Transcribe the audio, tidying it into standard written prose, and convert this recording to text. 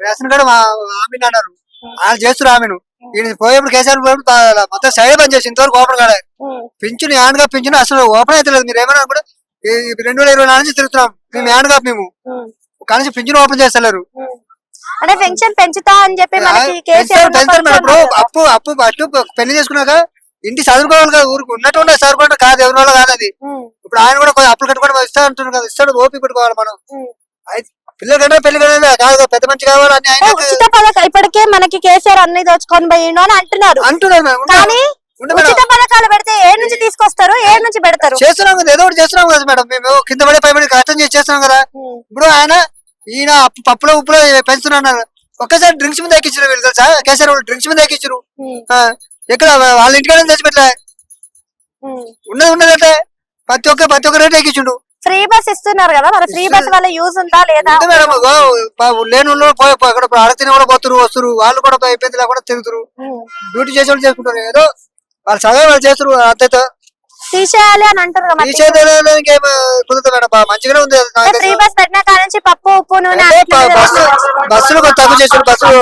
Ration card హామీని అన్నారు, వాళ్ళు చేస్తారు హామీను. ఈయన పోయేప్పుడు కేసీఆర్ పోయేప్పుడు మొత్తం సైడ్ బంద్ చేసి ఇంతవరకు ఓపెన్ కాలేదు. పింఛను యాన్గా పింఛను అసలు ఓపెన్ అయితే లేదు. మీరు ఏమన్నా కూడా 2024 నుంచి తిరుగుతున్నాం మేము యాన్గా మేము కానీ పింఛను ఓపెన్ చేస్తలేరు. అంటే పెన్షన్ పెంచుతా అని చెప్పి ఇప్పుడు అప్పు అట్టు పెళ్లి చేసుకున్నాక ఇంటి చదువుకోవాలి కదా, ఊరికి ఉన్నట్టు ఉండే చదువుకుంటే కాదు, ఎవరి వల్ల కాదు అది. ఇప్పుడు ఆయన కూడా అప్పులు కట్టుకోవడం ఇస్తా అంటున్నారు కదా, ఇస్తాడు, ఓపి పెట్టుకోవాలి మనం. పిల్లలు కంటే పెళ్లి కాదు, పెద్ద మంచి కావాలని ఆయన ఉచిత పథకం ఇప్పటికే మనకి కేసీఆర్ అన్ని దోచుకొని పోయిండు అని అంటున్నారు. కానీ ఉచిత పథకాలు పెడితే ఏ నుంచి తీసుకొస్తారు, ఏ నుంచి పెడతారు? చేస్తున్నాం కదా, ఏదో ఒకటి చేస్తున్నాం కదా మేడం. మేము కింద పడి పైబడి కష్టం చేస్తున్నాం కదా. ఇప్పుడు ఈయన పప్పులో ఉప్పులో పెంచుతున్నారు. ఒక్కసారి డ్రింక్స్ మీద ఎక్కించారు వీళ్ళు తెలుసా, కేసీఆర్ వాళ్ళు డ్రింక్స్ మీద ఎక్కించారు. ఎక్కడ వాళ్ళ ఇంటికాడ తెచ్చిపెట్టలే, ఉన్నదంటే ప్రతి ఒక్క రేట్ ఎక్కించుండు. ఫ్రీ బస్ ఇస్తున్నారు కదా, మరి ఫ్రీ బస్ వల్ల యూజ్ ఉందా లేదా? మేడం లేని అక్కడ ఆడతిని కూడా పోతురు వస్తురు, వాళ్ళు కూడా ఇబ్బంది లేకుండా తిరుగుతారు, డ్యూటీ చేసే వాళ్ళు చేసుకుంటారు. ఏదో వాళ్ళు చదివే వాళ్ళు చేస్తారు, అంతే తీసేయాలి అని అంటారు కదా. కుదురుతా మేడం, మంచిగానే ఉంది. ఫ్రీ బస్ పెట్టిన కాడ నుంచి పప్పు ఉప్పు నూనె బస్సులు తక్కువ చేసారు, బస్సులు.